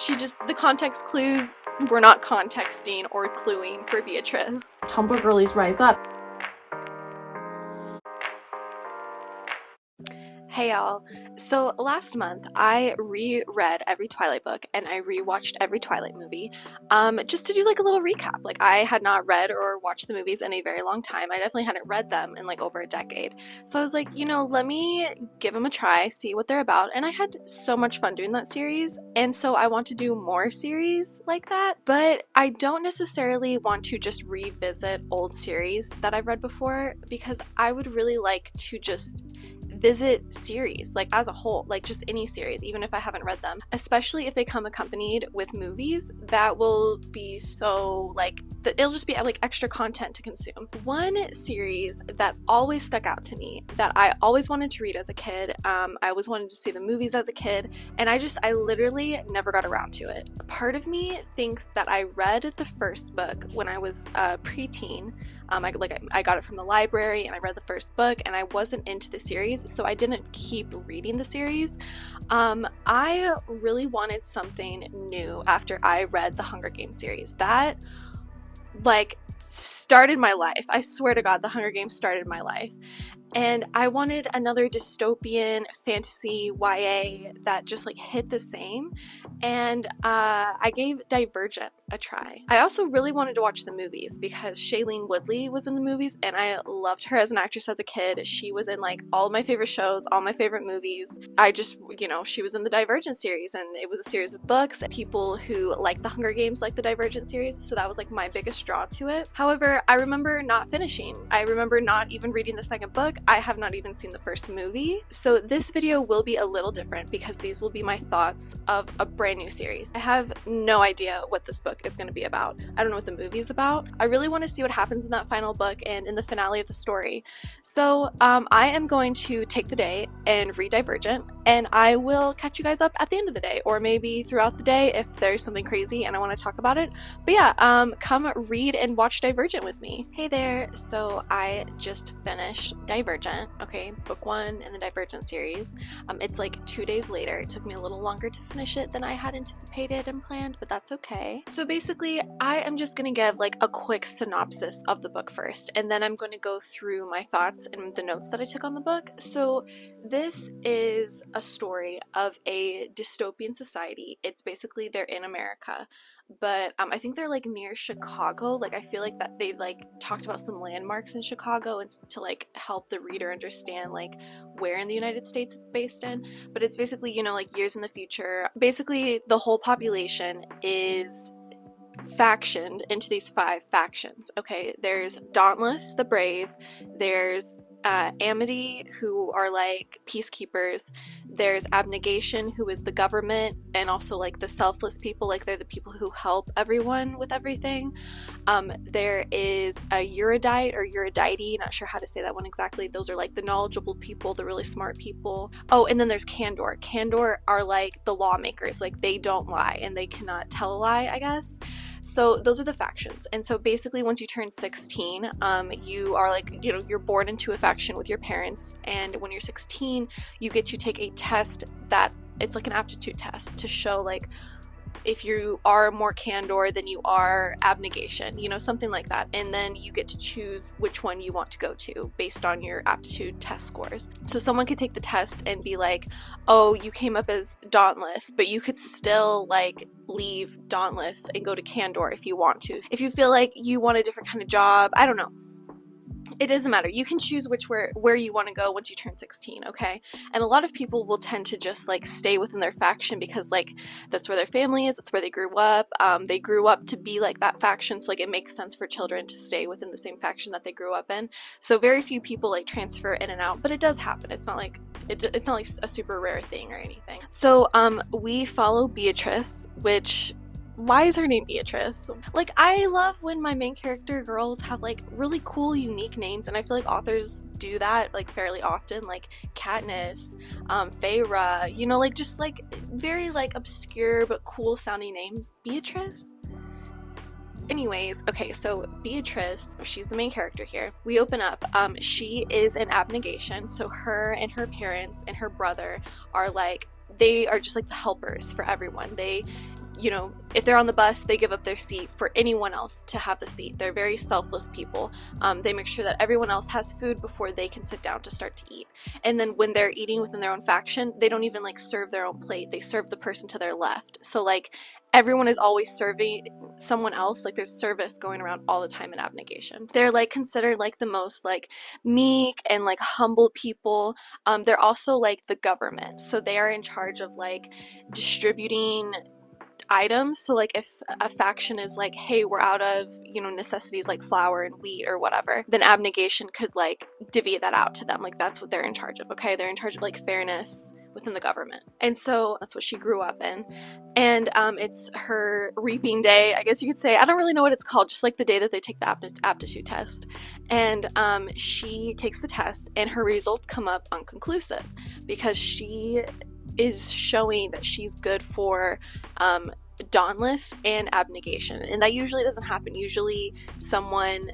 the context clues were not contexting or cluing for Beatrice. Tumblr girlies rise up. Hey y'all. So last month I reread every Twilight book and I rewatched every Twilight movie, just to do like a little recap. Like, I had not read or watched the movies in a very long time. I definitely hadn't read them in like over a decade. So I was like, let me give them a try, see what they're about. And I had so much fun doing that series. And so I want to do more series like that. But I don't necessarily want to just revisit old series that I've read before, because I would really like to just visit series like as a whole, like just any series, even if I haven't read them, especially if they come accompanied with movies. That will be so like it'll just be like extra content to consume. One series that always stuck out to me that I always wanted to read as a kid, I always wanted to see the movies as a kid, and I literally never got around to it. Part of me thinks that I read the first book when I was a preteen. I got it from the library and I read the first book and I wasn't into the series, so I didn't keep reading the series. I really wanted something new after I read the Hunger Games series. That started my life. I swear to God, the Hunger Games started my life. And I wanted another dystopian fantasy YA that just hit the same. And I gave Divergent a try. I also really wanted to watch the movies because Shailene Woodley was in the movies and I loved her as an actress as a kid. She was in all of my favorite shows, all my favorite movies. She was in the Divergent series, and it was a series of books. People who like the Hunger Games like the Divergent series, so that was my biggest draw to it. However, I remember not finishing. I remember not even reading the second book. I have not even seen the first movie. So this video will be a little different because these will be my thoughts of a brand new series. I have no idea what this book is going to be about. I don't know what the movie is about. I really want to see what happens in that final book and in the finale of the story. So I am going to take the day and read Divergent, and I will catch you guys up at the end of the day, or maybe throughout the day if there's something crazy and I want to talk about it. But yeah, come read and watch Divergent with me. Hey there. So I just finished Divergent. Okay, book 1 in the Divergent series. It's 2 days later. It took me a little longer to finish it than I had anticipated and planned, but that's okay. So basically, I am just gonna give a quick synopsis of the book first, and then I'm going to go through my thoughts and the notes that I took on the book. So this is a story of a dystopian society. It's basically they're in America, but I think they're near Chicago. I feel that they talked about some landmarks in Chicago and to help the reader understand where in the United States it's based in. But it's basically years in the future. Basically the whole population is factioned into these 5 factions. Okay, there's Dauntless, the brave. There's Amity, who are peacekeepers. There's Abnegation, who is the government, and also the selfless people. They're the people who help everyone with everything. There is a Erudite or Erudite, not sure how to say that one exactly. Those are the knowledgeable people, the really smart people. Oh, and then there's Candor. Candor are the lawmakers. They don't lie and they cannot tell a lie, I guess. So those are the factions. And so basically once you turn 16, you are you're born into a faction with your parents, and when you're 16 you get to take a test that it's an aptitude test to show if you are more Candor than you are Abnegation, something like that. And then you get to choose which one you want to go to based on your aptitude test scores. So someone could take the test and be oh, you came up as Dauntless, but you could still leave Dauntless and go to Candor if you want to. If you feel you want a different kind of job, I don't know. It doesn't matter. You can choose where you want to go once you turn 16, okay? And a lot of people will tend to just stay within their faction because that's where their family is, that's where they grew up. They grew up to be that faction, so it makes sense for children to stay within the same faction that they grew up in. So very few people transfer in and out, but it does happen. It's not it's not a super rare thing or anything. So we follow Beatrice, which, why is her name Beatrice? I love when my main character girls have really cool, unique names, and I feel authors do that fairly often, Katniss, Feyre, just very obscure but cool sounding names. Beatrice? Anyways, okay, so Beatrice, she's the main character here. We open up, she is an Abnegation, so her and her parents and her brother are they are just the helpers for everyone. you know, if they're on the bus, they give up their seat for anyone else to have the seat. They're very selfless people. They make sure that everyone else has food before they can sit down to start to eat. And then when they're eating within their own faction, they don't even like serve their own plate. They serve the person to their left. So like everyone is always serving someone else. Like there's service going around all the time in abnegation. They're like considered like the most like meek and like humble people. They're also like the government. So they are in charge of like distributing items. So like if a faction is like, hey, we're out of, you know, necessities like flour and wheat or whatever, then abnegation could like divvy that out to them. Like that's what they're in charge of. Okay, they're in charge of like fairness within the government. And so that's what she grew up in. And it's her reaping day, I guess you could say. I don't really know what it's called, just like the day that they take the aptitude test. And she takes the test and her results come up unconclusive because she is showing that she's good for dauntless and abnegation. And that usually doesn't happen. Usually someone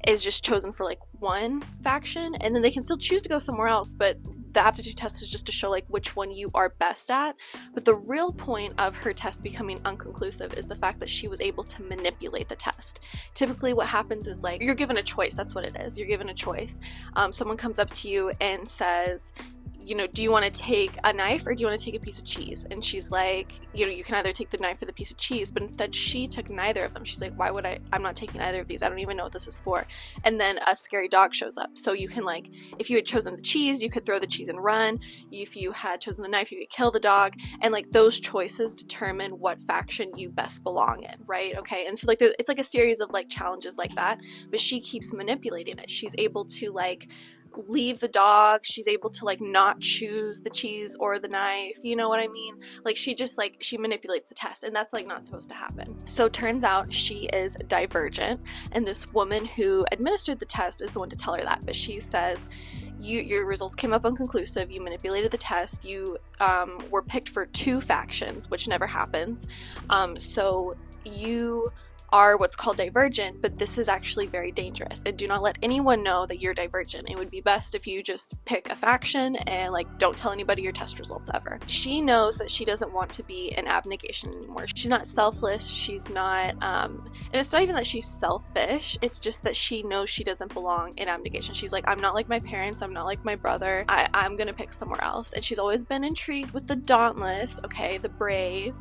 is just chosen for like one faction and then they can still choose to go somewhere else, but the aptitude test is just to show like which one you are best at. But the real point of her test becoming unconclusive is the fact that she was able to manipulate the test. Typically what happens is like you're given a choice. That's what it is. You're given a choice. Someone comes up to you and says, you know, do you want to take a knife or do you want to take a piece of cheese? And she's like, you know, you can either take the knife or the piece of cheese, but instead she took neither of them. She's like, why would I'm not taking either of these. I don't even know what this is for. And then a scary dog shows up. So you can like, if you had chosen the cheese, you could throw the cheese and run. If you had chosen the knife, you could kill the dog. And like those choices determine what faction you best belong in, right? Okay. And so like it's like a series of like challenges like that, but she keeps manipulating it. She's able to like leave the dog, she's able to like not choose the cheese or the knife, you know what I mean? Like she just like she manipulates the test, and that's like not supposed to happen. So turns out she is divergent, and this woman who administered the test is the one to tell her that. But she says, your results came up unconclusive, you manipulated the test, you were picked for two factions, which never happens, so you are what's called divergent, but this is actually very dangerous, and do not let anyone know that you're divergent. It would be best if you just pick a faction and like don't tell anybody your test results ever. She knows that she doesn't want to be in abnegation anymore. She's not selfless, she's not and it's not even that she's selfish, it's just that she knows she doesn't belong in abnegation. She's like, I'm not like my parents, I'm not like my brother, I'm gonna pick somewhere else. And she's always been intrigued with the dauntless, okay, the brave.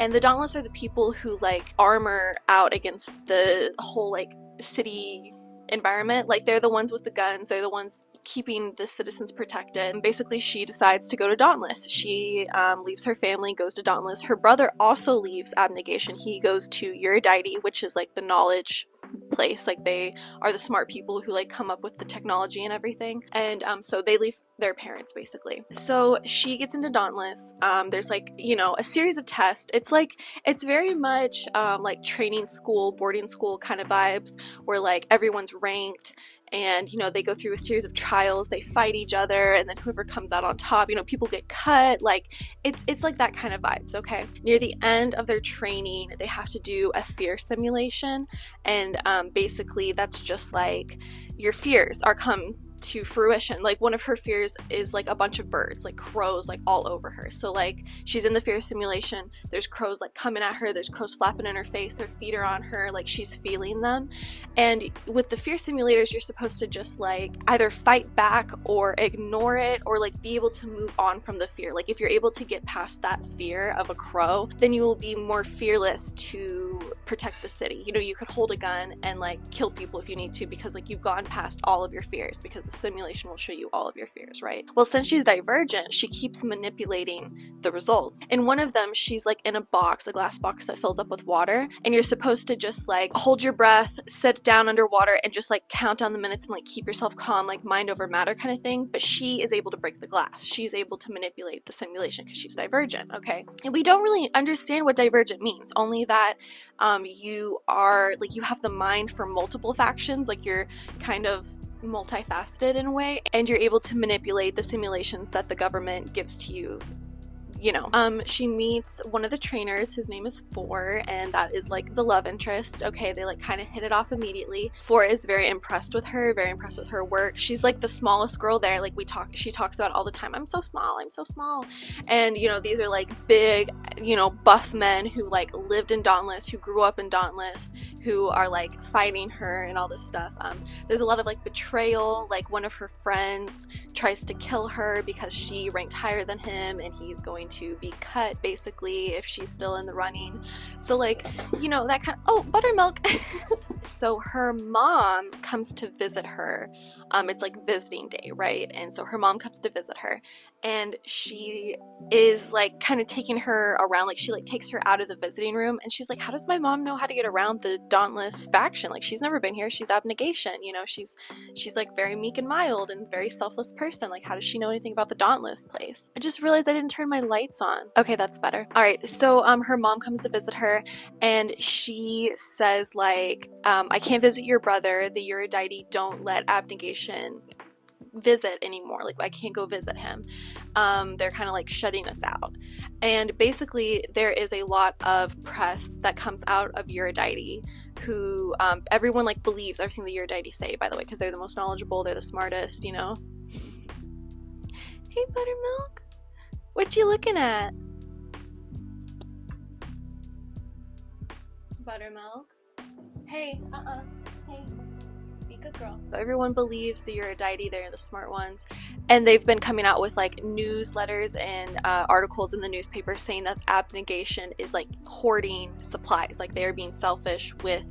And the dauntless are the people who like armor out against the whole like city environment. Like they're the ones with the guns, they're the ones keeping the citizens protected. And basically she decides to go to dauntless. She leaves her family, goes to dauntless. Her brother also leaves abnegation. He goes to Eurydice, which is like the knowledge place. Like they are the smart people who like come up with the technology and everything. And so they leave their parents basically. So she gets into dauntless. There's like, you know, a series of tests. It's very much like training school, boarding school kind of vibes, where like everyone's ranked, and you know they go through a series of trials, they fight each other, and then whoever comes out on top, you know, people get cut. Like it's like that kind of vibes. Okay, near the end of their training they have to do a fear simulation, and basically that's just like your fears are come to fruition. Like one of her fears is like a bunch of birds, like crows, like all over her. So like she's in the fear simulation, there's crows like coming at her, there's crows flapping in her face, their feet are on her, like she's feeling them. And with the fear simulators you're supposed to just like either fight back or ignore it, or like be able to move on from the fear. Like if you're able to get past that fear of a crow, then you will be more fearless to protect the city. You know, you could hold a gun and like kill people if you need to, because like you've gone past all of your fears, because the simulation will show you all of your fears, right? Well, since she's divergent, she keeps manipulating the results. In one of them, she's like in a box, a glass box that fills up with water, and you're supposed to just like hold your breath, sit down underwater, and just like count down the minutes and like keep yourself calm, like mind over matter kind of thing. But she is able to break the glass. She's able to manipulate the simulation because she's divergent, okay? And we don't really understand what divergent means, only that you are like, you have the mind for multiple factions, like you're kind of multifaceted in a way, and you're able to manipulate the simulations that the government gives to you you know. She meets one of the trainers. His name is Four, and that is like the love interest. Okay, they like kind of hit it off immediately. Four is very impressed with her, very impressed with her work. She's like the smallest girl there. Like she talks about all the time, I'm so small, I'm so small. And you know, these are like big, you know, buff men who like lived in Dauntless, who grew up in Dauntless, who are like fighting her and all this stuff. There's a lot of like betrayal. Like one of her friends tries to kill her because she ranked higher than him, and he's going to be cut basically if she's still in the running. So like, you know, that kind of, oh, buttermilk. So her mom comes to visit her. It's like visiting day, right? And so her mom comes to visit her, and she is like kind of taking her around. Like she like takes her out of the visiting room, and she's like, how does my mom know how to get around the Dauntless faction? Like she's never been here. She's abnegation, you know, she's like very meek and mild and very selfless person. Like how does she know anything about the Dauntless place? I just realized I didn't turn my lights on. Okay, that's better. All right, so her mom comes to visit her, and she says like, I can't visit your brother. The Eurydice don't let abnegation visit anymore. Like I can't go visit him. They're kind of like shutting us out. And basically there is a lot of press that comes out of Eurydice, who everyone like believes everything the Eurydice say, by the way, because they're the most knowledgeable, they're the smartest, you know. Hey buttermilk, what you looking at? Buttermilk, hey, hey, be good girl. Everyone believes the Eurydice, they're the smart ones, and they've been coming out with like newsletters and articles in the newspaper saying that abnegation is like hoarding supplies, like they're being selfish with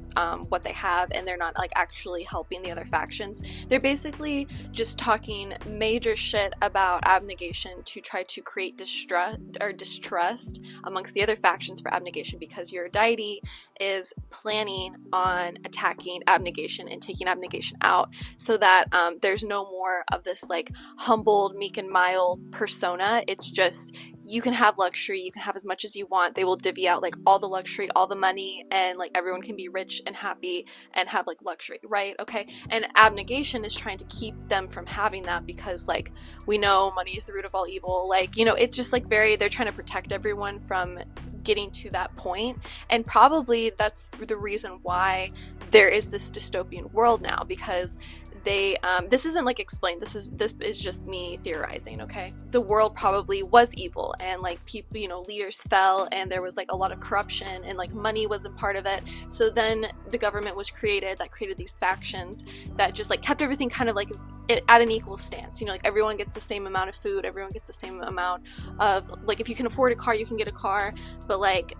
what they have, and they're not like actually helping the other factions. They're basically just talking major shit about abnegation to try to create distrust amongst the other factions for abnegation, because Eurydice is planning on attacking abnegation and taking abnegation out, so that there's no more of this like humbled, meek and mild persona. It's just, you can have luxury, you can have as much as you want. They will divvy out like all the luxury, all the money, and like everyone can be rich and happy and have like luxury, right? Okay. And abnegation is trying to keep them from having that, because like we know money is the root of all evil. Like, you know, it's just like they're trying to protect everyone from getting to that point. And probably that's the reason why there is this dystopian world now, because this isn't like explained, this is just me theorizing, okay? The world probably was evil, and like people, you know, leaders fell, and there was like a lot of corruption, and like money wasn't part of it. So then the government was created that created these factions that just like kept everything kind of like at an equal stance, you know, like everyone gets the same amount of food, everyone gets the same amount of, like, if you can afford a car, you can get a car, but like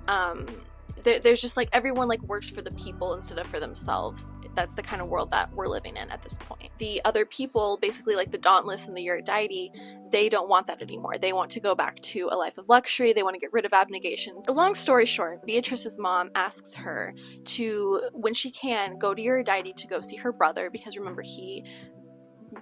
there's just like everyone like works for the people instead of for themselves. That's the kind of world that we're living in at this point. The other people, basically like the Dauntless and the Eurydice, they don't want that anymore. They want to go back to a life of luxury. They want to get rid of abnegation. A long story short, Beatrice's mom asks her to, when she can, go to Eurydice to go see her brother, because remember, he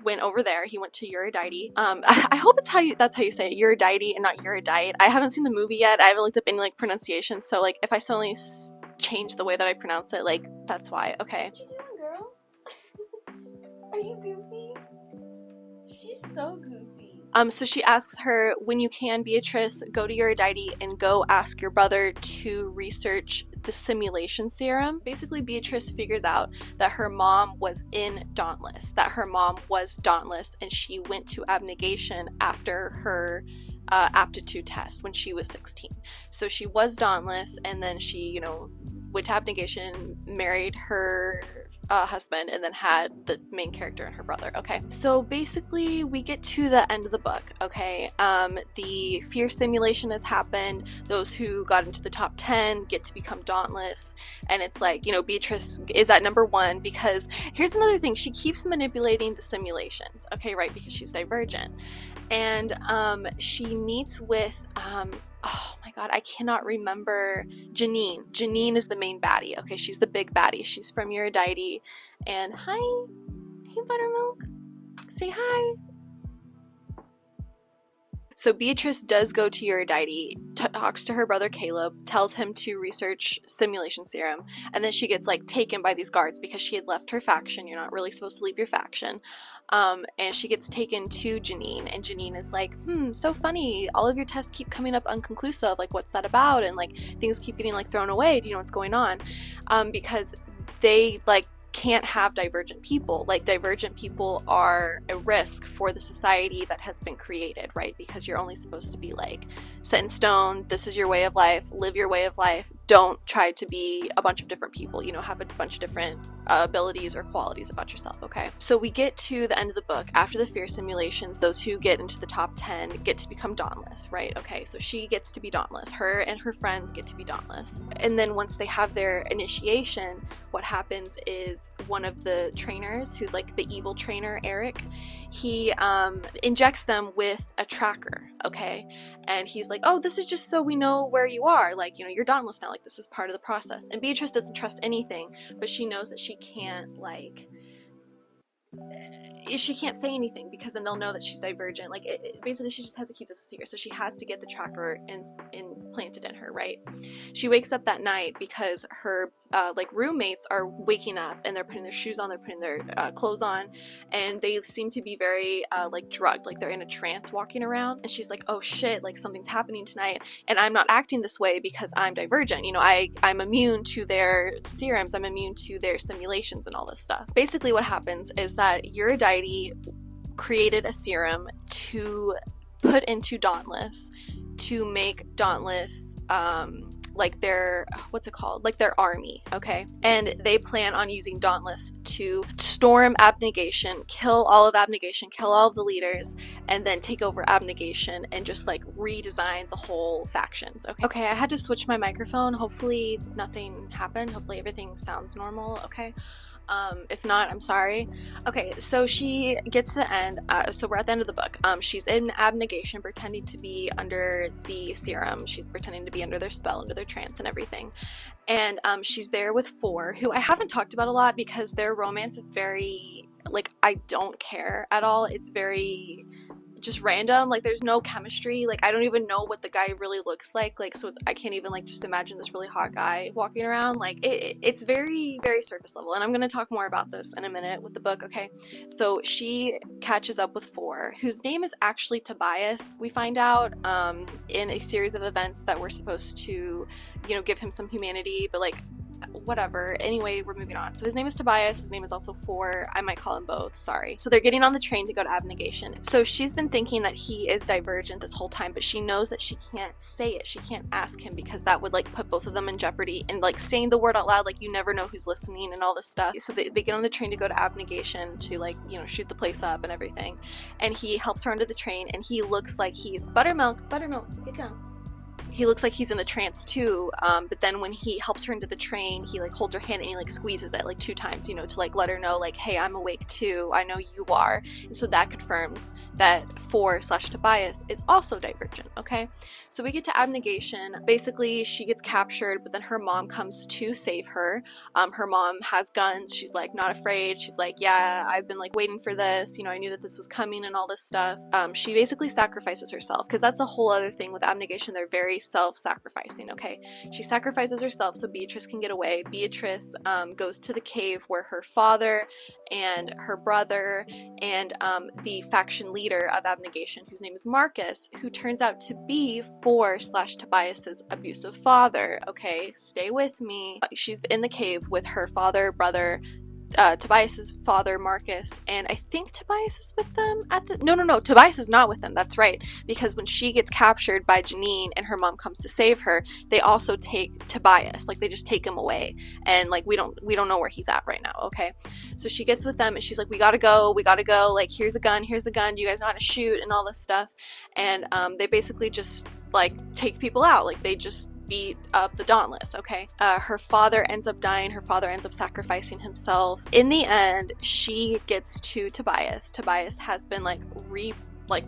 went over there. He went to Eurydice. I hope that's how you say it, Eurydice and not Eurydice. I haven't seen the movie yet. I haven't looked up any like pronunciation, so like if I suddenly change the way that I pronounce it, like that's why. Okay. What you doing, girl? Are you goofy? She's so goofy. So she asks her, when you can, Beatrice, go to Eurydice and go ask your brother to research the simulation serum. Basically, Beatrice figures out that her mom was in Dauntless, and she went to abnegation after her aptitude test when she was 16. So she was Dauntless, and then she, you know, went to abnegation, married her husband, and then had the main character and her brother. Okay, so basically we get to the end of the book. Okay, the fear simulation has happened. Those who got into the top 10 get to become Dauntless, and it's like, you know, Beatrice is at number 1, because here's another thing, she keeps manipulating the simulations, okay, right, because she's divergent. And she meets with oh my god, I cannot remember. Janine. Janine is the main baddie. Okay, she's the big baddie. She's from Eurydice. And hi. Hey, Buttermilk. Say hi. So Beatrice does go to Eurydice, talks to her brother Caleb, tells him to research simulation serum, and then she gets like taken by these guards because she had left her faction. You're not really supposed to leave your faction. And she gets taken to Janine, and Janine is like, so funny, all of your tests keep coming up unconclusive, like what's that about? And like things keep getting like thrown away, do you know what's going on? Because they like can't have divergent people. Like divergent people are a risk for the society that has been created, right? Because you're only supposed to be like set in stone, this is your way of life, live your way of life, don't try to be a bunch of different people, you know, have a bunch of different abilities or qualities about yourself, okay? So we get to the end of the book. After the fear simulations, those who get into the top 10 get to become dauntless, right? Okay, so she gets to be dauntless, her and her friends get to be dauntless, and then once they have their initiation, what happens is one of the trainers, who's like the evil trainer, Eric, he injects them with a tracker, okay? And he's like, oh, this is just so we know where you are, like, you know, you're dauntless now, like this is part of the process. And Beatrice doesn't trust anything, but she knows that she can't like, she can't say anything because then they'll know that she's divergent. Like basically she just has to keep this a secret, so she has to get the tracker implanted in her, right? She wakes up that night because her like roommates are waking up and they're putting their shoes on, they're putting their clothes on, and they seem to be very like drugged, like they're in a trance walking around. And she's like, oh shit, like something's happening tonight, and I'm not acting this way because I'm divergent, you know, I'm immune to their serums, I'm immune to their simulations and all this stuff. Basically what happens is that Eurydice created a serum to put into Dauntless to make Dauntless like their, what's it called, like their army, okay? And they plan on using Dauntless to storm Abnegation, kill all of Abnegation, kill all of the leaders, and then take over Abnegation and just like redesign the whole factions, okay? I had to switch my microphone. Hopefully nothing happened. Hopefully everything sounds normal, okay? If not, I'm sorry. Okay, so she gets to the end, so we're at the end of the book. She's in Abnegation, pretending to be under the serum. She's pretending to be under their spell, under their trance and everything. And she's there with Four, who I haven't talked about a lot because their romance is very, like, I don't care at all. It's very just random, like there's no chemistry, like I don't even know what the guy really looks like so I can't even like just imagine this really hot guy walking around, like it's very, very surface level, and I'm gonna talk more about this in a minute with the book, okay? So she catches up with Four, whose name is actually Tobias, we find out in a series of events that were supposed to, you know, give him some humanity, but like whatever. Anyway, we're moving on. So his name is Tobias, his name is also Four. I might call him both, sorry. So they're getting on the train to go to Abnegation. So she's been thinking that he is divergent this whole time, but she knows that she can't say it. She can't ask him because that would like put both of them in jeopardy, and like saying the word out loud, like you never know who's listening and all this stuff. So they get on the train to go to Abnegation to like, you know, shoot the place up and everything. And he helps her onto the train, and he looks like he's Buttermilk, get down. He looks like he's in the trance too, but then when he helps her into the train, he like holds her hand and he like squeezes it like 2 times, you know, to like let her know like, hey, I'm awake too, I know you are. And so that confirms that Four/Tobias is also divergent, okay? So we get to Abnegation. Basically she gets captured, but then her mom comes to save her. Her mom has guns, she's like not afraid, she's like, yeah, I've been like waiting for this, you know, I knew that this was coming and all this stuff. She basically sacrifices herself, because that's a whole other thing with Abnegation, they're very self-sacrificing, okay? She sacrifices herself so Beatrice can get away. Beatrice goes to the cave where her father and her brother and the faction leader of Abnegation, whose name is Marcus, who turns out to be Four/Tobias's abusive father, okay? Stay with me. She's in the cave with her father, brother, Tobias's father, Marcus, and I think Tobias is with them at the... No, Tobias is not with them, that's right, because when she gets captured by Janine and her mom comes to save her, they also take Tobias, like they just take him away, and like we don't know where he's at right now, okay? So she gets with them and she's like, we gotta go, like here's the gun, do you guys know how to shoot and all this stuff, and they basically just like take people out, like they just beat up the Dauntless, okay? Her father ends up dying, her father ends up sacrificing himself. In the end, she gets to Tobias. Tobias has been like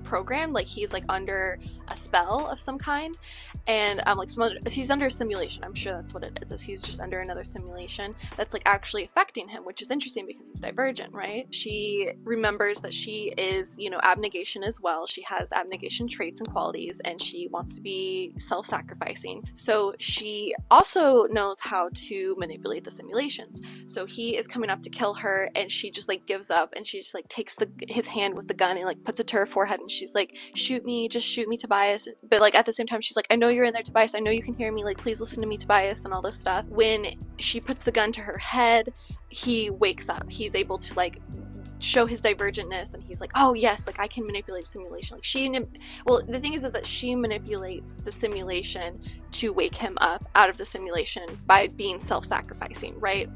programmed, like he's like under a spell of some kind, and like he's under a simulation. I'm sure that's what it is he's just under another simulation that's like actually affecting him, which is interesting because he's divergent, right? She remembers that she is, you know, abnegation as well. She has abnegation traits and qualities, and she wants to be self-sacrificing, so she also knows how to manipulate the simulations. So he is coming up to kill her, and she just like gives up, and she just like takes his hand with the gun and like puts it to her forehead, and she's like, shoot me, just shoot me, Tobias. But like at the same time she's like, I know you're in there, Tobias, I know you can hear me, like please listen to me, Tobias, and all this stuff. When she puts the gun to her head, he wakes up. He's able to like show his divergentness, and he's like, oh yes, like I can manipulate simulation. Like well, the thing is that she manipulates the simulation to wake him up out of the simulation by being self-sacrificing, right?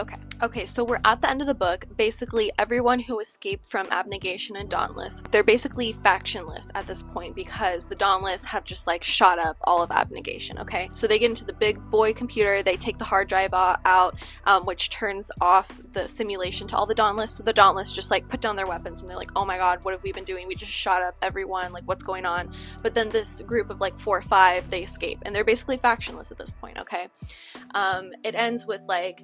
Okay, so we're at the end of the book. Basically everyone who escaped from abnegation and dauntless, they're basically factionless at this point because the dauntless have just like shot up all of abnegation. Okay, so they get into the big boy computer, they take the hard drive out, which turns off the simulation to all the dauntless. So the dauntless just like put down their weapons, and they're like, oh my god, what have we been doing? We just shot up everyone, like what's going on? But then this group of like 4 or 5, they escape, and they're basically factionless at this point. Okay, it ends with like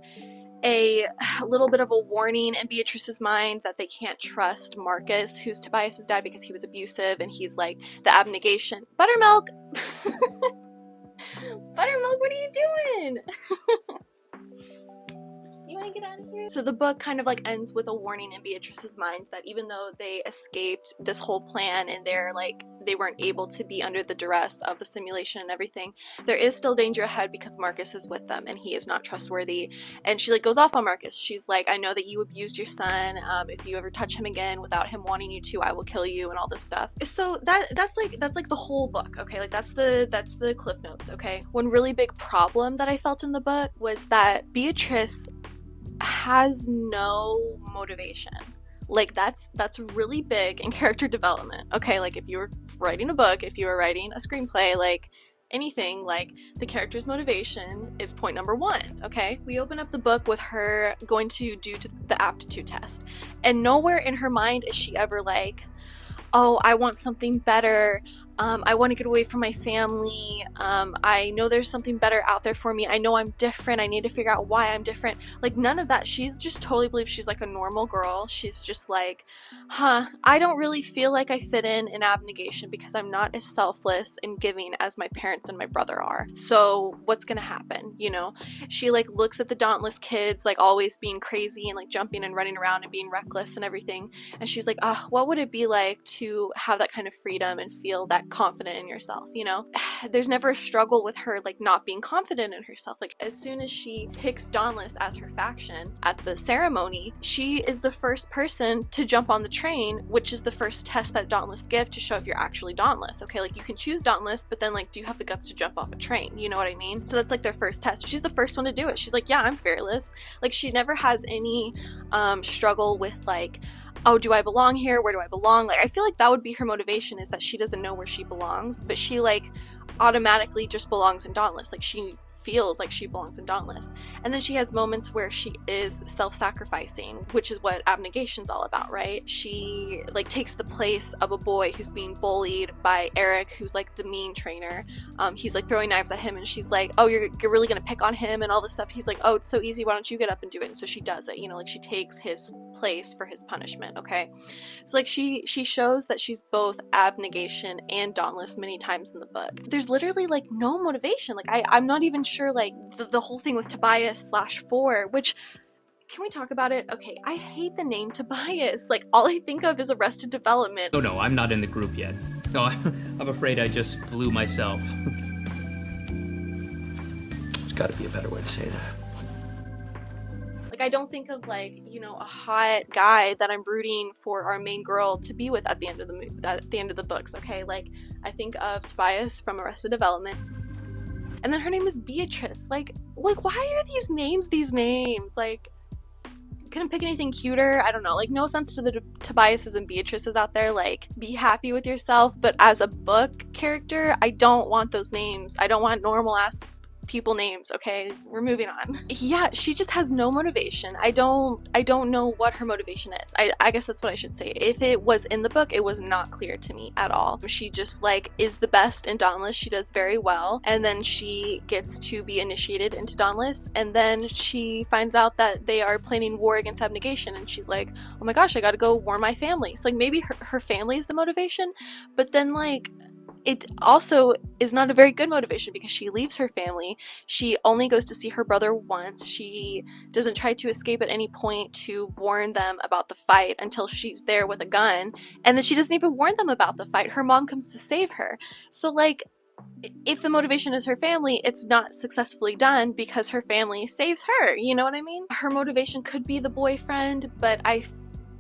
a little bit of a warning in Beatrice's mind that they can't trust Marcus, who's Tobias's dad, because he was abusive, and he's like the abnegation. Buttermilk! Buttermilk, what are you doing? You want to get out of here? So the book kind of like ends with a warning in Beatrice's mind that even though they escaped this whole plan and they're like, they weren't able to be under the duress of the simulation and everything, there is still danger ahead because Marcus is with them and he is not trustworthy. And she like goes off on Marcus. She's like, I know that you abused your son. If you ever touch him again without him wanting you to, I will kill you, and all this stuff. So that's like the whole book. Okay, like that's the cliff notes. Okay, one really big problem that I felt in the book was that Beatrice has no motivation. Like that's really big in character development. Okay, like if you were writing a book, if you were writing a screenplay, like anything, like the character's motivation is point number 1. Okay, we open up the book with her going to do the aptitude test, and nowhere in her mind is she ever like, oh, I want something better. I want to get away from my family. I know there's something better out there for me. I know I'm different. I need to figure out why I'm different. Like none of that. She just totally believes she's like a normal girl. She's just like, I don't really feel like I fit in abnegation because I'm not as selfless and giving as my parents and my brother are. So what's gonna happen? You know, she like looks at the dauntless kids like always being crazy and like jumping and running around and being reckless and everything. And she's like, what would it be like to have that kind of freedom and feel that confident in yourself, you know? There's never a struggle with her like not being confident in herself. Like as soon as she picks Dauntless as her faction at the ceremony, she is the first person to jump on the train, which is the first test that Dauntless give to show if you're actually Dauntless. Okay, like you can choose Dauntless, but then like do you have the guts to jump off a train? You know what I mean? So that's like their first test. She's the first one to do it. She's like, yeah, I'm fearless. Like she never has any struggle with like, oh, do I belong here? Where do I belong? Like, I feel like that would be her motivation, is that she doesn't know where she belongs, but she like automatically just belongs in Dauntless. Like she feels like she belongs in Dauntless. And then she has moments where she is self-sacrificing, which is what abnegation's all about, right? She like takes the place of a boy who's being bullied by Eric, who's like the mean trainer. He's like throwing knives at him, and she's like, oh, you're really gonna pick on him and all this stuff. He's like, oh, it's so easy, why don't you get up and do it? And so she does it, you know, like she takes his place for his punishment. Okay, so like she shows that she's both abnegation and Dauntless many times in the book. There's literally like no motivation. Like I'm not even sure like the whole thing with Tobias/4, which, can we talk about it? Okay, I hate the name Tobias. Like all I think of is Arrested Development. Oh no, I'm not in the group yet. No, I'm afraid I just blew myself. There's got to be a better way to say that. Like I don't think of like, you know, a hot guy that I'm rooting for our main girl to be with at the end of the books. Okay, like I think of Tobias from Arrested Development. And then her name is Beatrice. Like why are these names? Like, couldn't pick anything cuter. I don't know. Like, no offense to the Tobiases and Beatrices out there. Like, be happy with yourself. But as a book character, I don't want those names. I don't want normal ass people names, okay? We're moving on. Yeah, she just has no motivation. I don't know what her motivation is. I guess that's what I should say. If it was in the book, it was not clear to me at all. She just like is the best in Dauntless. She does very well, and then she gets to be initiated into Dauntless, and then she finds out that they are planning war against abnegation, and she's like, oh my gosh, I gotta go warn my family. So like maybe her family is the motivation, but then like it also is not a very good motivation because she leaves her family. She only goes to see her brother once. She doesn't try to escape at any point to warn them about the fight until she's there with a gun. And then she doesn't even warn them about the fight. Her mom comes to save her. So like, if the motivation is her family, it's not successfully done because her family saves her. You know what I mean? Her motivation could be the boyfriend, but I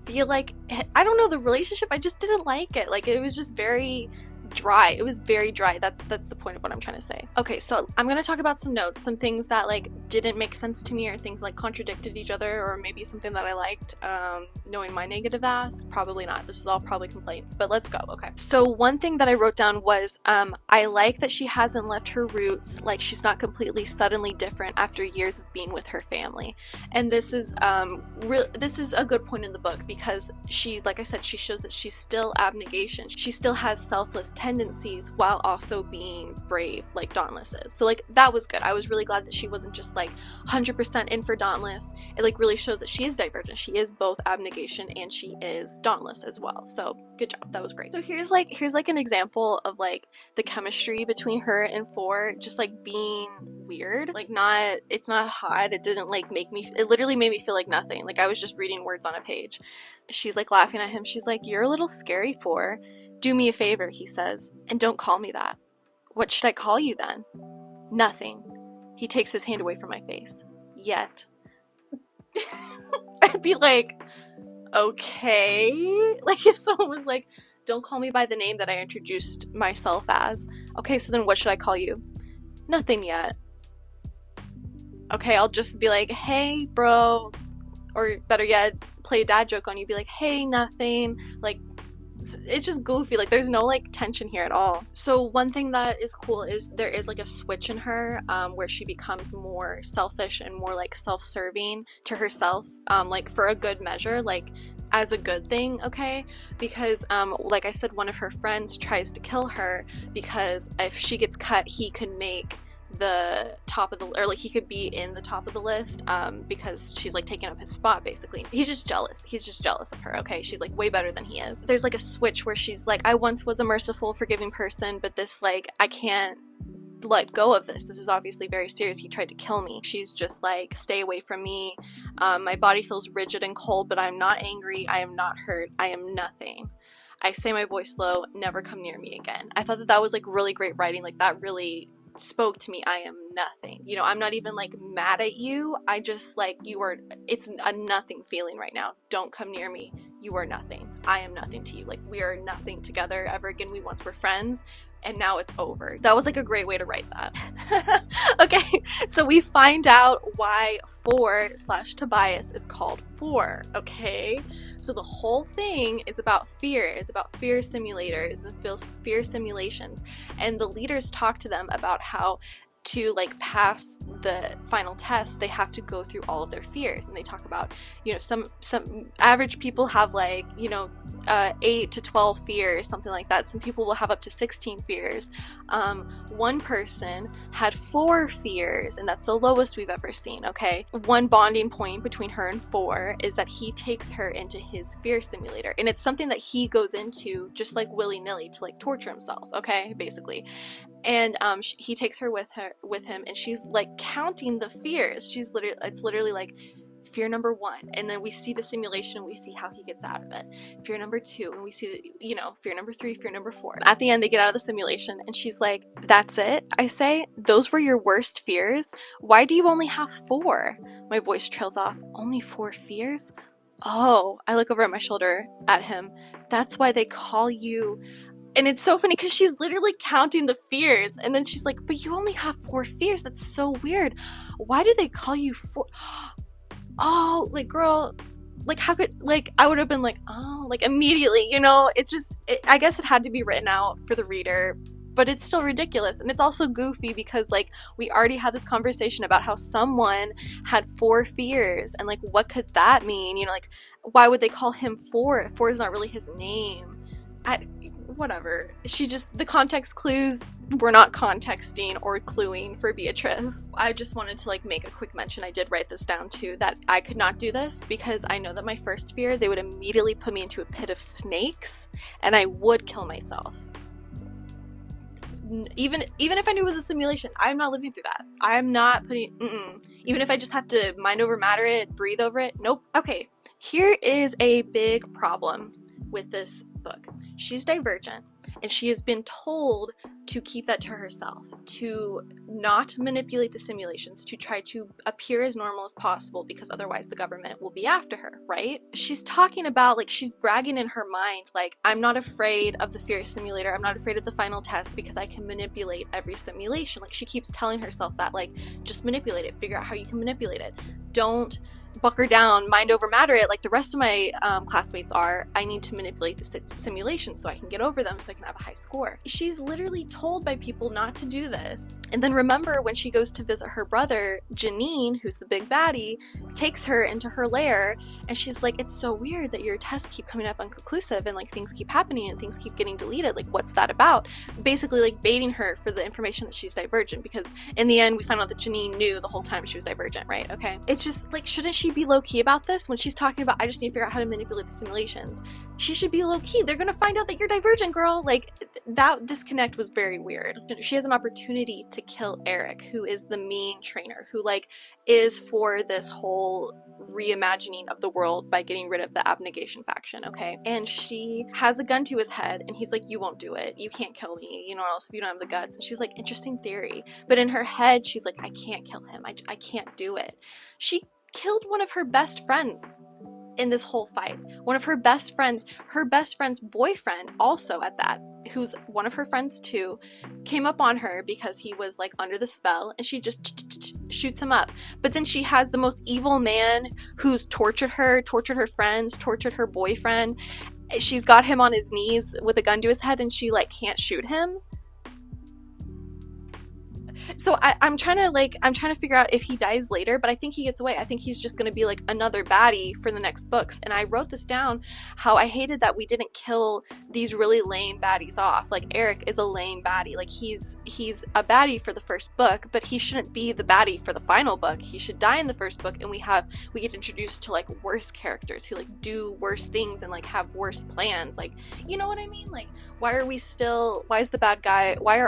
feel like, I don't know, the relationship, I just didn't like it. Like, it was just very dry. It was very dry. That's the point of what I'm trying to say. Okay, so I'm gonna talk about some notes, some things that like didn't make sense to me, or things like contradicted each other, or maybe something that I liked. Knowing my negative ass, probably not. This is all probably complaints, but let's go. Okay, so one thing that I wrote down was I like that she hasn't left her roots. Like, she's not completely suddenly different after years of being with her family. And this is this is a good point in the book because she, like I said, she shows that she's still abnegation. She still has selfless tendencies while also being brave like Dauntless is. So like that was good. I was really glad that she wasn't just like 100% in for Dauntless. It like really shows that she is divergent. She is both abnegation and she is Dauntless as well. So good job. That was great. So here's like an example of like the chemistry between her and Four just like being weird. Like it's not hot. It didn't like make me, it literally made me feel like nothing. Like I was just reading words on a page. She's like laughing at him. She's like, you're a little scary, Four. Do me a favor, he says, and don't call me that. What should I call you then? Nothing. He takes his hand away from my face. Yet. I'd be like, okay. Like if someone was like, don't call me by the name that I introduced myself as. Okay, so then what should I call you? Nothing yet. Okay, I'll just be like, hey, bro. Or better yet, play a dad joke on you. Be like, hey, nothing. Like, it's just goofy. Like there's no like tension here at all. So one thing that is cool is there is like a switch in her where she becomes more selfish and more like self-serving to herself, like for a good measure, like as a good thing, okay? Because like I said, one of her friends tries to kill her because if she gets cut, he could make the top of the, or like he could be in the top of the list because she's like taking up his spot basically. He's just jealous of her, okay? She's like way better than he is. There's like a switch where she's like, I once was a merciful, forgiving person, but this like I can't let go of this. This is obviously very serious. He tried to kill me. She's just like, stay away from me. My body feels rigid and cold, but I'm not angry. I am not hurt. I am nothing. I say my voice low. Never come near me again. I thought that was like really great writing. Like that really spoke to me. I am nothing. You know, I'm not even like mad at you. I just like, you are, it's a nothing feeling right now. Don't come near me. You are nothing. I am nothing to you. Like we are nothing together ever again. We once were friends and now it's over. That was like a great way to write that. Okay, so we find out why Four/Tobias is called Four. Okay, so the whole thing is about fear. It's about fear simulators and fear simulations, and the leaders talk to them about how to like pass the final test, they have to go through all of their fears. And they talk about, you know, some average people have like, you know, 8 to 12 fears, something like that. Some people will have up to 16 fears. One person had 4 fears, and that's the lowest we've ever seen, okay? One bonding point between her and Four is that he takes her into his fear simulator, and it's something that he goes into just like willy-nilly to like torture himself, okay, basically. And he takes her with him, and she's like counting the fears. It's literally like fear number 1, and then we see the simulation, we see how he gets out of it. Fear number 2, and we see, you know, fear number 3, fear number 4. At the end, they get out of the simulation, and she's like, that's it? I say, those were your worst fears? Why do you only have 4? My voice trails off. Only 4 fears? Oh, I look over at my shoulder at him. That's why they call you... And it's so funny because she's literally counting the fears, and then she's like, but you only have 4 fears. That's so weird. Why do they call you 4? Oh, like, girl, like, how could, like, I would have been like, oh, like, immediately, you know? It's just, I guess it had to be written out for the reader, but it's still ridiculous. And it's also goofy because like we already had this conversation about how someone had 4 fears, and like what could that mean? You know, like why would they call him 4? 4 is not really his name. Whatever. The context clues were not contexting or cluing for Beatrice. I just wanted to like make a quick mention, I did write this down too, that I could not do this because I know that my first fear, they would immediately put me into a pit of snakes and I would kill myself. Even if I knew it was a simulation, I'm not living through that. I'm not putting, even if I just have to mind over matter it, breathe over it, nope. Okay, here is a big problem with this book. She's divergent, and she has been told to keep that to herself, to not manipulate the simulations, to try to appear as normal as possible because otherwise the government will be after her, right? She's talking about, like, she's bragging in her mind, like, I'm not afraid of the fear simulator, I'm not afraid of the final test because I can manipulate every simulation. Like, she keeps telling herself that, like, just manipulate it, figure out how you can manipulate it. Don't buck her down, mind over matter it like the rest of my classmates are. I need to manipulate the simulation so I can get over them so I can have a high score. She's literally told by people not to do this. And then remember when she goes to visit her brother, Janine, who's the big baddie, takes her into her lair and she's like, it's so weird that your tests keep coming up inconclusive and like things keep happening and things keep getting deleted. Like, what's that about? Basically like baiting her for the information that she's divergent, because in the end we find out that Janine knew the whole time she was divergent, right? Okay. It's just like, shouldn't she be low-key about this when she's talking about, I just need to figure out how to manipulate the simulations? She should be low-key. They're gonna find out that you're divergent, girl. Like, that disconnect was very weird. She has an opportunity to kill Eric, who is the main trainer, who like is for this whole reimagining of the world by getting rid of the abnegation faction, okay? And she has a gun to his head and he's like, you won't do it, you can't kill me, you know, or else if you don't have the guts. And she's like, interesting theory. But in her head she's like, I can't kill him, I can't do it. She killed one of her best friends in this whole fight. One of her best friend's boyfriend, also at that, who's one of her friends too, came up on her because he was like under the spell and she just shoots him up. But then she has the most evil man who's tortured her friends, tortured her boyfriend. She's got him on his knees with a gun to his head and she like can't shoot him. So I'm trying to figure out if he dies later, but I think he gets away. I think he's just going to be like another baddie for the next books. And I wrote this down, how I hated that we didn't kill these really lame baddies off. Like, Eric is a lame baddie. Like, he's a baddie for the first book, but he shouldn't be the baddie for the final book. He should die in the first book, and we get introduced to like worse characters who like do worse things and like have worse plans. Like, you know what I mean? Like, why are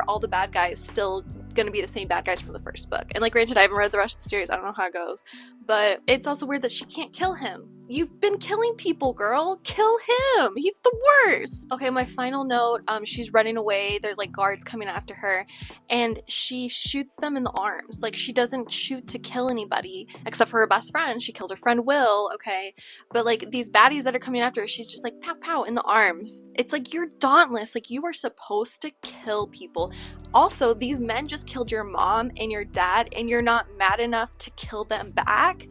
all the bad guys still gonna be the same bad guys from the first book? And like, granted, I haven't read the rest of the series, I don't know how it goes, but it's also weird that she can't kill him. You've been killing people, girl. Kill him. He's the worst. Okay, my final note, she's running away. There's like guards coming after her and she shoots them in the arms. Like, she doesn't shoot to kill anybody except for her best friend. She kills her friend Will, okay? But like, these baddies that are coming after her, she's just like pow pow in the arms. It's like, you're dauntless. Like, you are supposed to kill people. Also, these men just killed your mom and your dad and you're not mad enough to kill them back?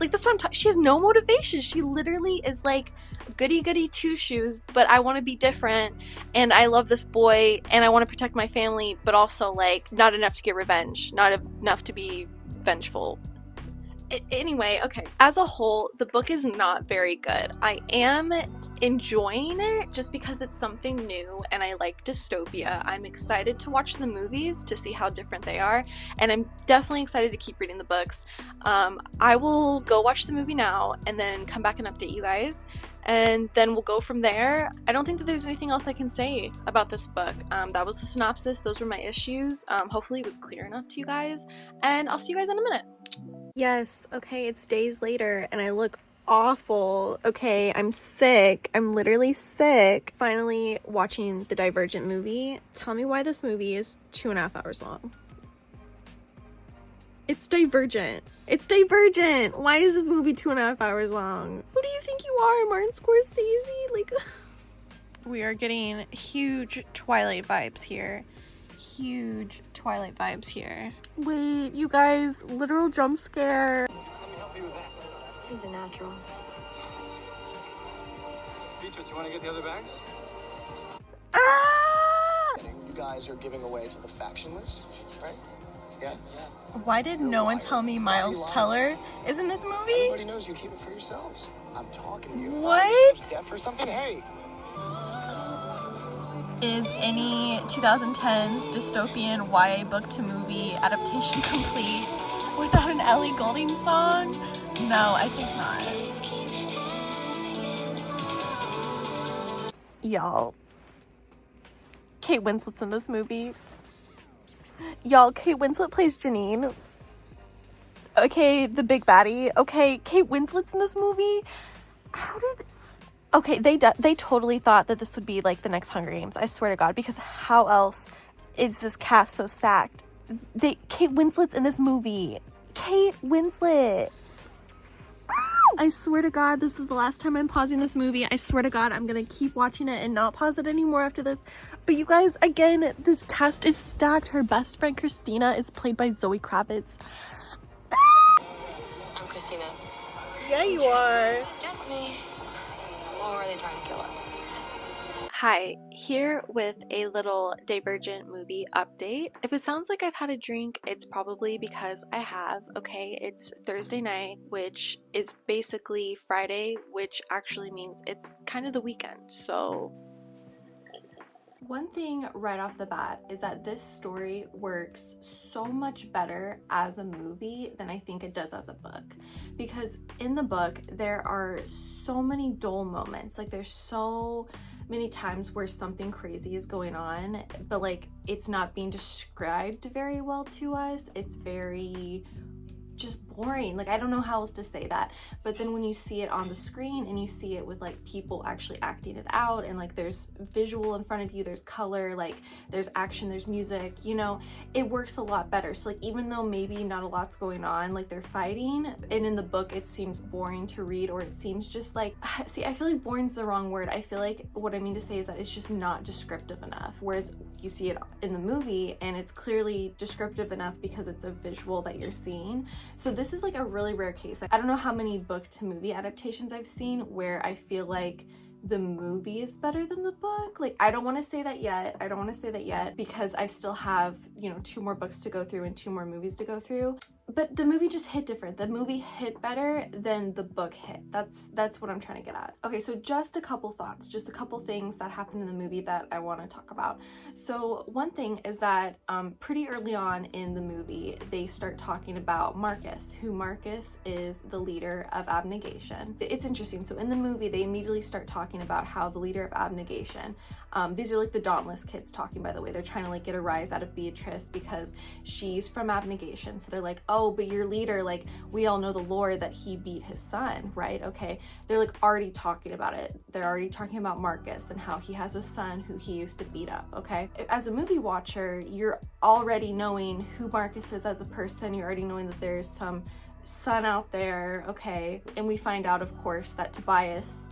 Like, that's what I'm talking. She has no motivation. She literally is like, goody goody two shoes, but I want to be different and I love this boy and I want to protect my family, but also like not enough to get revenge, not enough to be vengeful. Anyway, okay. As a whole, the book is not very good. I am enjoying it just because it's something new and I like dystopia. I'm excited to watch the movies to see how different they are, and I'm definitely excited to keep reading the books. I will go watch the movie now and then come back and update you guys, and then we'll go from there. I don't think that there's anything else I can say about this book. That was the synopsis. Those were my issues. Hopefully it was clear enough to you guys, and I'll see you guys in a minute. Yes, okay, it's days later and I look awful. Okay, I'm sick. I'm literally sick. Finally watching the Divergent movie. Tell me why this movie is 2.5 hours long. It's Divergent. It's Divergent. Why is this movie 2.5 hours long? Who do you think you are, Martin Scorsese? Like, we are getting huge Twilight vibes here. Huge Twilight vibes here. Wait, you guys, literal jump scare. He's a natural. Beatrice, you want to get the other bags? Ah! guys are giving away to the factionless, right? Yeah? Why did no one tell me Miles Teller is in this movie? Everybody knows you keep it for yourselves. I'm talking to you. What? Deaf or something? Hey! Is any 2010s dystopian YA book to movie adaptation complete without an Ellie Goulding song? No, I think not. Y'all, Kate Winslet's in this movie. Y'all, Kate Winslet plays Janine. Okay, the big baddie. Okay, Kate Winslet's in this movie. Okay, they totally thought that this would be like the next Hunger Games. I swear to God, because how else is this cast so stacked? Kate Winslet's in this movie. Kate Winslet. I swear to God, this is the last time I'm pausing this movie. I swear to God, I'm gonna keep watching it and not pause it anymore after this. But you guys, again, this cast is stacked. Her best friend Christina is played by Zoe Kravitz. I'm Christina. Yeah, you are. Just me. Or are they trying to kill us? Hi, here with a little Divergent movie update. If it sounds like I've had a drink, it's probably because I have. Okay, it's Thursday night, which is basically Friday, which actually means it's kind of the weekend, so... One thing right off the bat is that this story works so much better as a movie than I think it does as a book. Because in the book, there are so many dull moments. Like, there's so many times where something crazy is going on, but like, it's not being described very well to us. It's very just boring. Like, I don't know how else to say that. But then when you see it on the screen and you see it with like people actually acting it out, and like there's visual in front of you, there's color, like there's action, there's music, you know, it works a lot better. So like, even though maybe not a lot's going on, like they're fighting, and in the book it seems boring to read, or it seems just like, see, I feel like boring's the wrong word. I feel like what I mean to say is that it's just not descriptive enough. Whereas you see it in the movie and it's clearly descriptive enough because it's a visual that you're seeing. So this is like a really rare case. I don't know how many book to movie adaptations I've seen where I feel like the movie is better than the book. Like, I don't want to say that yet. I don't want to say that yet because I still have, you know, 2 more books to go through and 2 more movies to go through. But the movie just hit different. The movie hit better than the book hit. That's what I'm trying to get at. Okay, so just a couple thoughts, just a couple things that happened in the movie that I want to talk about. So one thing is that pretty early on in the movie, they start talking about Marcus, who Marcus is the leader of Abnegation. It's interesting. So in the movie, they immediately start talking about how the leader of Abnegation, these are like the Dauntless kids talking, by the way. They're trying to like get a rise out of Beatrice because she's from Abnegation. So they're like, oh, but your leader, like, we all know the lore that he beat his son, right? Okay, they're like already talking about it. They're already talking about Marcus and how he has a son who he used to beat up, okay? As a movie watcher, you're already knowing who Marcus is as a person. You're already knowing that there's some son out there, okay? And we find out, of course, that Tobias,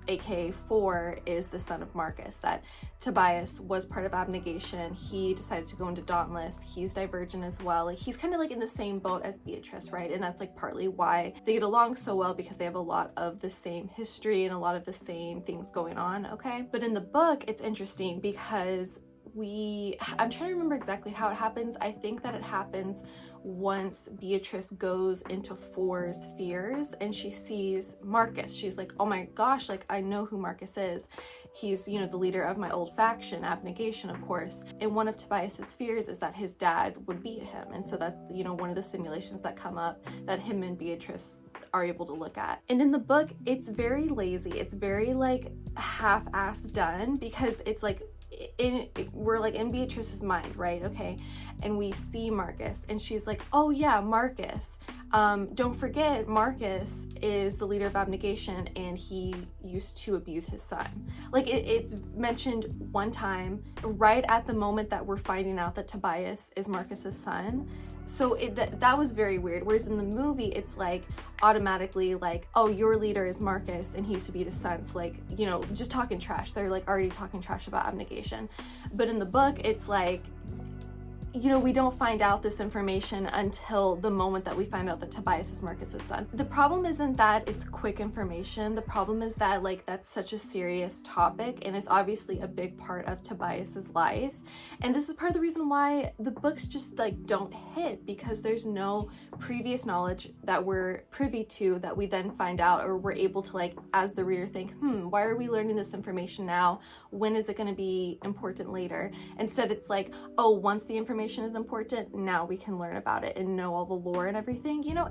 aka 4, is the son of Marcus, that Tobias was part of Abnegation. He decided to go into Dauntless. He's divergent as well. Like, he's kind of like in the same boat as Beatrice, right? And that's like partly why they get along so well, because they have a lot of the same history and a lot of the same things going on, okay? But in the book, it's interesting because I'm trying to remember exactly how it happens. I think that it happens once Beatrice goes into 4's fears and she sees Marcus. She's like, oh my gosh, like, I know who Marcus is. He's, you know, the leader of my old faction, Abnegation, of course. And one of Tobias's fears is that his dad would beat him. And so that's, you know, one of the simulations that come up that him and Beatrice are able to look at. And in the book, it's very lazy. It's very like half-assed done, because it's like, we're like in Beatrice's mind, right? Okay, and we see Marcus and she's like, oh yeah, Marcus, don't forget Marcus is the leader of Abnegation and he used to abuse his son. Like, it's mentioned one time right at the moment that we're finding out that Tobias is Marcus's son. So that was very weird. Whereas in the movie, it's like automatically like, oh, your leader is Marcus and he used to beat his son. So like, you know, just talking trash. They're like already talking trash about Abnegation. But in the book, it's like, you know, we don't find out this information until the moment that we find out that Tobias is Marcus's son. The problem isn't that it's quick information. The problem is that, like, that's such a serious topic, and it's obviously a big part of Tobias's life. And this is part of the reason why the books just, like, don't hit, because there's no previous knowledge that we're privy to that we then find out, or we're able to, like, as the reader think, why are we learning this information now? When is it going to be important later? Instead, it's like, oh, once the information is important, now we can learn about it and know all the lore and everything. You know,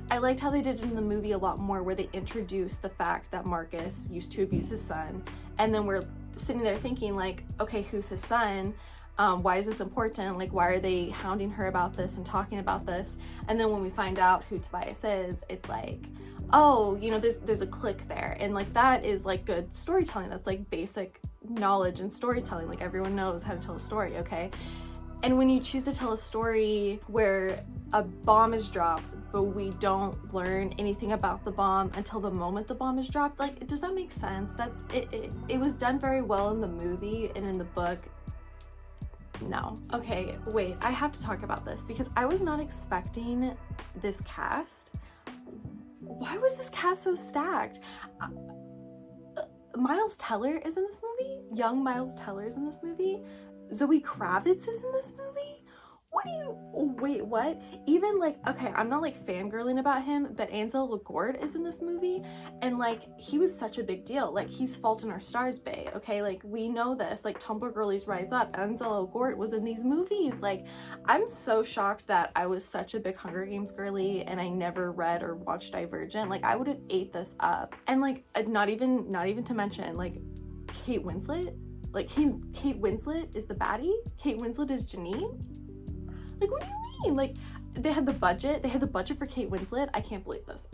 I liked how they did it in the movie a lot more, where they introduced the fact that Marcus used to abuse his son, and then we're sitting there thinking, like, okay, who's his son? Why is this important? Like, why are they hounding her about this and talking about this? And then when we find out who Tobias is, it's like, oh, you know, there's a click there. And, like, that is, like, good storytelling. That's, like, basic knowledge and storytelling. Like, everyone knows how to tell a story, okay? And when you choose to tell a story where a bomb is dropped, but we don't learn anything about the bomb until the moment the bomb is dropped, like, does that make sense? That's it. It was done very well in the movie, and in the book, no. Okay, wait, I have to talk about this because I was not expecting this cast. Why was this cast so stacked? Miles Teller is in this movie. Young Miles Teller is in this movie. Zoe Kravitz is in this movie. Wait, what? Even, like, okay, I'm not, like, fangirling about him, but Ansel Elgort is in this movie, and, like, he was such a big deal. Like, he's Fault in Our Stars bae, okay? Like, we know this. Like, Tumblr girlies rise up. Ansel Elgort was in these movies. Like, I'm so shocked that I was such a big Hunger Games girly and I never read or watched Divergent. Like, I would have ate this up. And, like, not even to mention, like, Kate Winslet. Like, Kate Winslet is the baddie. Kate Winslet is Janine. Like, what do you mean? Like, they had the budget for Kate Winslet. I can't believe this.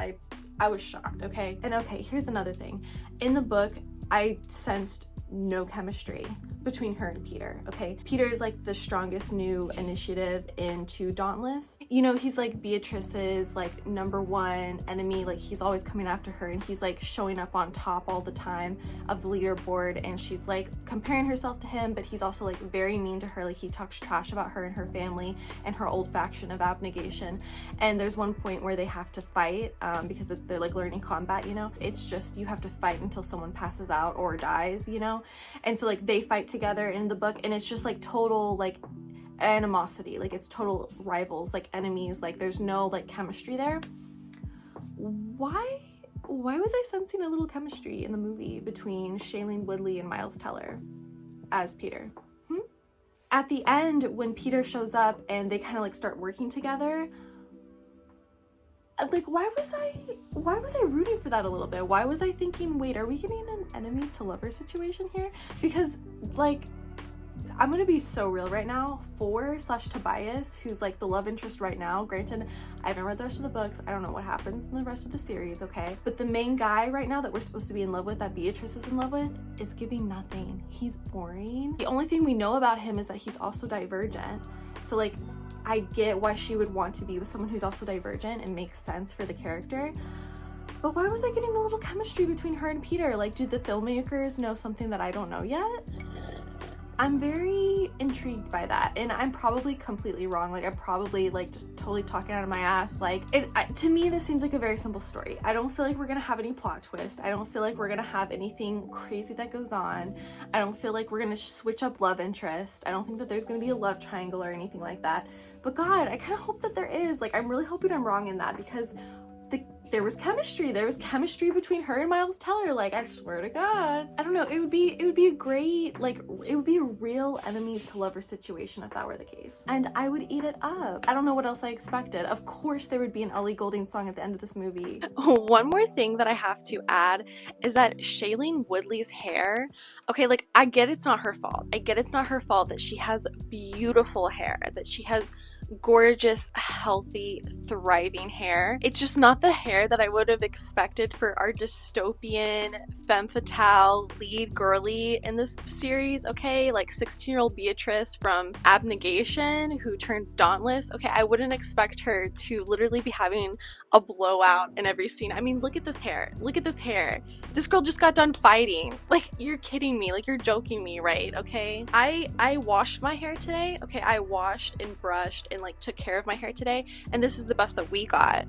I was shocked, okay? And okay, here's another thing. In the book, I sensed no chemistry between her and Peter, okay? Peter is, like, the strongest new initiative into Dauntless. You know, he's, like, Beatrice's, like, #1 enemy. Like, he's always coming after her, and he's, like, showing up on top all the time of the leaderboard, and she's, like, comparing herself to him, but he's also, like, very mean to her. Like, he talks trash about her and her family and her old faction of Abnegation. And there's one point where they have to fight because they're, like, learning combat, you know? It's just, you have to fight until someone passes out or dies, you know? And so, like, they fight together in the book, and it's just, like, total, like, animosity. Like, it's total rivals, like, enemies. Like, there's no, like, chemistry there. Why was I sensing a little chemistry in the movie between Shailene Woodley and Miles Teller as Peter? At the end, when Peter shows up and they kind of, like, start working together, like, why was I rooting for that a little bit? Why was I thinking, wait, are we getting an enemies to lovers situation here? Because, like, I'm gonna be so real right now. Tobias, who's, like, the love interest right now, granted, I haven't read the rest of the books, I don't know what happens in the rest of the series, okay? But the main guy right now that we're supposed to be in love with, that Beatrice is in love with, is giving nothing. He's boring. The only thing we know about him is that he's also divergent. So, like, I get why she would want to be with someone who's also divergent. It makes sense for the character. But why was I getting a little chemistry between her and Peter? Like, do the filmmakers know something that I don't know yet? I'm very intrigued by that, and I'm probably completely wrong. Like, I'm probably, like, just totally talking out of my ass. Like, to me, this seems like a very simple story. I don't feel like we're gonna have any plot twist. I don't feel like we're gonna have anything crazy that goes on. I don't feel like we're gonna switch up love interest. I don't think that there's gonna be a love triangle or anything like that. But God, I kind of hope that there is. Like, I'm really hoping I'm wrong in that, because there was chemistry. There was chemistry between her and Miles Teller. Like, I swear to God. I don't know. It would be a great, like, it would be a real enemies to lovers situation if that were the case. And I would eat it up. I don't know what else I expected. Of course there would be an Ellie Goulding song at the end of this movie. One more thing that I have to add is that Shailene Woodley's hair, okay, like, I get it's not her fault. I get it's not her fault that she has beautiful hair, that she has gorgeous, healthy, thriving hair. It's just not the hair that I would have expected for our dystopian femme fatale lead girly in this series, okay? Like 16-year-old Beatrice from Abnegation who turns dauntless. Okay, I wouldn't expect her to literally be having a blowout in every scene. I mean, look at this hair. Look at this hair. This girl just got done fighting. Like, you're kidding me. Like, you're joking me, right? Okay? I washed my hair today. Okay, I washed and brushed and like took care of my hair today, and this is the best that we got.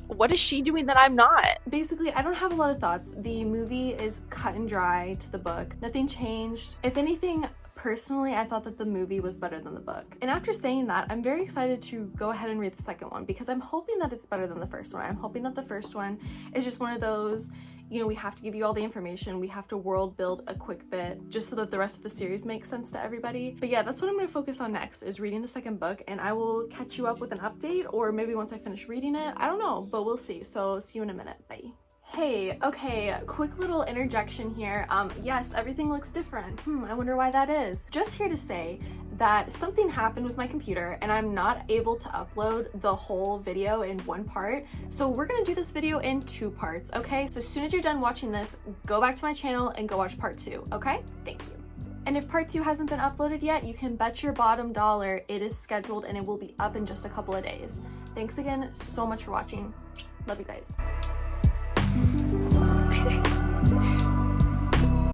What is she doing that I'm not? Basically, I don't have a lot of thoughts. The movie is cut and dry to the book. Nothing changed. If anything, personally, I thought that the movie was better than the book. And after saying that, I'm very excited to go ahead and read the second one because I'm hoping that it's better than the first one. I'm hoping that the first one is just one of those, you know, we have to give you all the information, we have to world build a quick bit just so that the rest of the series makes sense to everybody. But yeah, that's what I'm going to focus on next, is reading the second book, and I will catch you up with an update, or maybe once I finish reading it. I don't know, but we'll see. So see you in a minute. Bye. Hey, okay, quick little interjection here. Yes, everything looks different. I wonder why that is. Just here to say that something happened with my computer and I'm not able to upload the whole video in one part. So we're gonna do this video in 2 parts, okay? So as soon as you're done watching this, go back to my channel and go watch part 2, okay? Thank you. And if part 2 hasn't been uploaded yet, you can bet your bottom dollar it is scheduled and it will be up in just a couple of days. Thanks again so much for watching. Love you guys.